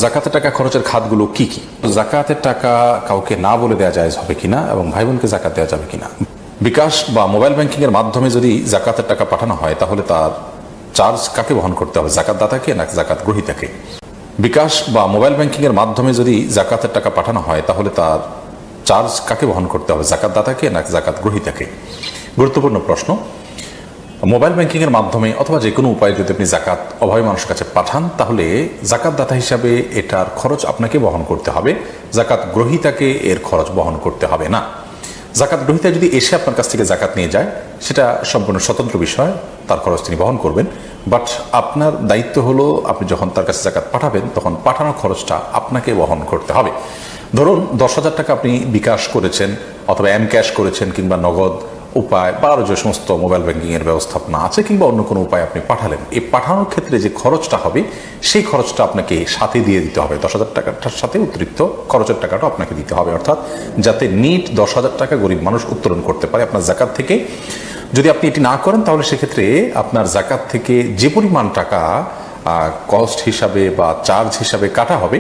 জাকাতের টাকা খরচের খাতগুলো কি কি? জাকাতের টাকা কাউকে না বলে দেওয়া জায়েজ হবে কিনা এবং ভাই বোনকে জাকাত দেওয়া যাবে কিনা? বিকাশ বা মোবাইল ব্যাংকিং এর মাধ্যমে যদি জাকাতের টাকা পাঠানো হয় তাহলে তার চার্জ কাকে বহন করতে হবে, জাকাত দাতাকে না জাকাত গ্রহীতাকে? বিকাশ বা মোবাইল ব্যাংকিং এর মাধ্যমে যদি জাকাতের টাকা পাঠানো হয় তাহলে তার চার্জ কাকে বহন করতে হবে, জাকাত দাতাকে না জাকাত গ্রহীতাকে? গুরুত্বপূর্ণ প্রশ্ন। মোবাইল ব্যাংকিং এর মাধ্যমে অথবা যে কোনো উপায়ে যদি আপনি জাকাত অভাবী মানুষের কাছে পাঠান তাহলে জাকাত দাতা হিসাবে এটার খরচ আপনাকে বহন করতে হবে, জাকাত গ্রহীতাকে এর খরচ বহন করতে হবে না। জাকাত গ্রহীতা যদি এসে আপনার কাছ থেকে জাকাত নিয়ে যায় সেটা সম্পূর্ণ স্বতন্ত্র বিষয়, তার খরচ তিনি বহন করবেন। বাট আপনার দায়িত্ব হলো আপনি যখন তার কাছে জাকাত পাঠাবেন তখন পাঠানোর খরচটা আপনাকে বহন করতে হবে। ধরুন 10,000 টাকা আপনি বিকাশ করেছেন অথবা এম ক্যাশ করেছেন কিংবা নগদ উপায় বা আরও যে সমস্ত মোবাইল ব্যাংকিংয়ের ব্যবস্থাপনা আছে কিংবা অন্য কোনো উপায় আপনি পাঠালেন, এই পাঠানোর ক্ষেত্রে যে খরচটা হবে সেই খরচটা আপনাকে সাথে দিয়ে দিতে হবে। 10,000 টাকাটার সাথে অতিরিক্ত খরচের টাকাটা আপনাকে দিতে হবে, অর্থাৎ যাতে নিট 10,000 টাকা গরিব মানুষ উত্তোলন করতে পারে আপনার জাকাত থেকে। যদি আপনি এটি না করেন তাহলে সেক্ষেত্রে আপনার জাকাত থেকে যে পরিমাণ টাকা কস্ট হিসাবে বা চার্জ হিসাবে কাটা হবে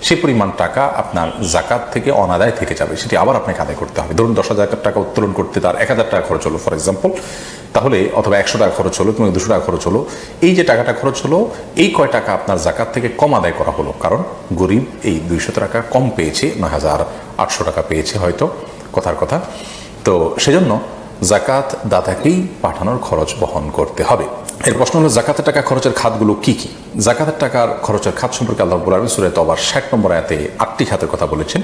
সেই পরিমাণ টাকা আপনার জাকাত থেকে অনাদায় থেকে যাবে, সেটি আবার আপনাকে আদায় করতে হবে। ধরুন 10,000 টাকা উত্তোলন করতে তার 1,000 টাকা খরচ হলো ফর এক্সাম্পল, তাহলে অথবা 100 টাকা খরচ হলো কিংবা 200 টাকা খরচ হলো, এই যে টাকাটা খরচ হলো এই কয় টাকা আপনার জাকাত থেকে কম আদায় করা হলো, কারণ গরিব এই 200 টাকা কম পেয়েছে, 9,800 টাকা পেয়েছে হয়তো, কথার কথা। তো সেজন্য জাকাত দাতাকেই পাঠানোর খরচ বহন করতে হবে। এর প্রশ্ন হলো জাকাতের টাকা খরচের খাতগুলো কি কি? জাকাতের টাকার খরচের খাত সম্পর্কে আল্লাহ রাব্বুল আলামিন সূরা তওবার 60 নম্বর আয়াতে 8টি খাতের কথা বলেছেন।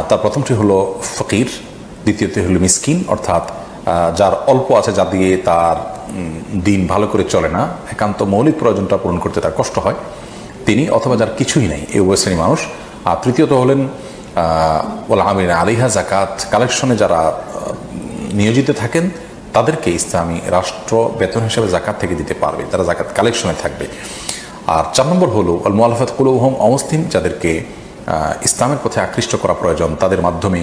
তার প্রথমটি হলো ফকির, দ্বিতীয়টি হলো মিসকিন, অর্থাৎ যার অল্প আছে, যা দিয়ে তার দিন ভালো করে চলে না, একান্ত মৌলিক প্রয়োজনটা পূরণ করতে তার কষ্ট হয় তিনি, অথবা যার কিছুই নেই, এই উভয় শ্রেণী মানুষ। আর তৃতীয়ত হলেন ওয়াল আমিলিনা আলাইহা, জাকাত কালেকশনে যারা নিয়োজিত থাকেন তাদেরকে ইসলামী রাষ্ট্র বেতন হিসেবে জাকাত থেকে দিতে পারবে, তারা জাকাত কালেকশনে থাকবে। আর 4 নম্বর হলো আল মুআল্লাফাত কুলুবুহুম, অমুসলিম, যাদেরকে ইসলামের পথে আকৃষ্ট করা প্রয়োজন, তাদের মাধ্যমে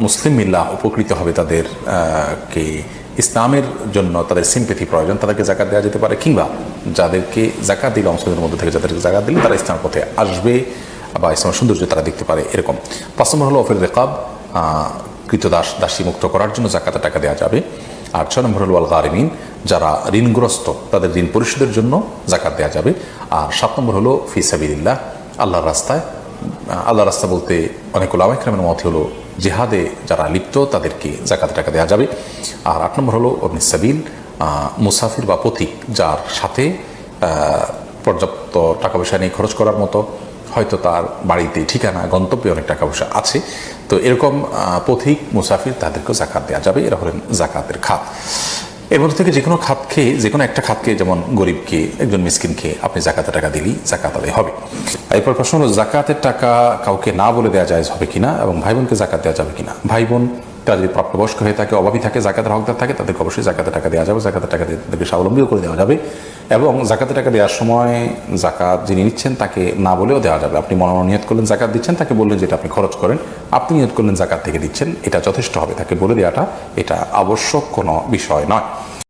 মুসলিম মিল্লাহ উপকৃত হবে, তাদেরকে ইসলামের জন্য তাদের সিম্পেথি প্রয়োজন, তাদেরকে জাকাত দেওয়া যেতে পারে। কিংবা যাদেরকে জাকাত দিলে, অমুসলিমদের মধ্যে থেকে যাদেরকে জাকাত দিলে তারা ইসলামের পথে আসবে বা ইসলামের সৌন্দর্য তারা দেখতে পারে, এরকম। 5 নম্বর হলো অফিল রিকাব, কৃতদাস দাসী মুক্ত করার জন্য জাকাতের টাকা দেওয়া যাবে। আর 6 নম্বর হলো আল গারিমিন, যারা ঋণগ্রস্ত তাদের ঋণ পরিশোধের জন্য জাকাত দেওয়া যাবে। আর 7 নম্বর হলো ফি সাবিলিল্লাহ, আল্লাহর রাস্তায়। আল্লাহর রাস্তা বলতে অনেক উলামায়ে কেরামের মত হলো জিহাদে যারা লিপ্ত তাদেরকে জাকাতের টাকা দেওয়া যাবে। আর 8 নম্বর হলো ইবনুস সাবিল, মুসাফির বা পথিক, যার সাথে পর্যাপ্ত টাকা পয়সা নিয়ে খরচ করার মতো, হয়তো তার বাড়িতে ঠিকানা গন্তব্যে অনেক টাকা পয়সা আছে, তো এরকম পথিক মুসাফির তাদেরকেও জাকাত দেওয়া যাবে। এরা হলেন জাকাতের খাত। এর মধ্যে থেকে যে কোনো খাতকে, যে কোনো একটা খাতকে, যেমন গরিবকে, একজন মিসকিনকে আপনি জাকাতের টাকা দিলেই জাকাত আদায় হবে। এরপর প্রশ্ন হলো জাকাতের টাকা কাউকে না বলে দেওয়া জায়েজ হবে কিনা এবং ভাই বোনকে জাকাত দেওয়া যাবে কিনা? ভাই বোন তারা যদি প্রাপ্তবয়স্ক হয়ে থাকে, অভাবী থাকে, জাকাতের হকদার থাকে, তাদেরকে অবশ্যই জাকাতের টাকা দেওয়া যাবে, জাকাতের টাকা দিয়ে তাদেরকে স্বাবলম্বীও করে দেওয়া যাবে। এবং জাকাতের টাকা দেওয়ার সময় জাকাত যিনি নিচ্ছেন তাকে না বলেও দেওয়া যাবে। আপনি মনে মনে নিয়ত করলেন জাকাত দিচ্ছেন, তাকে বললেন যেটা আপনি খরচ করেন, আপনি নিয়ত করলেন জাকাত থেকে দিচ্ছেন, এটা যথেষ্ট হবে। তাকে বলে দেওয়াটা এটা আবশ্যক কোনো বিষয় নয়।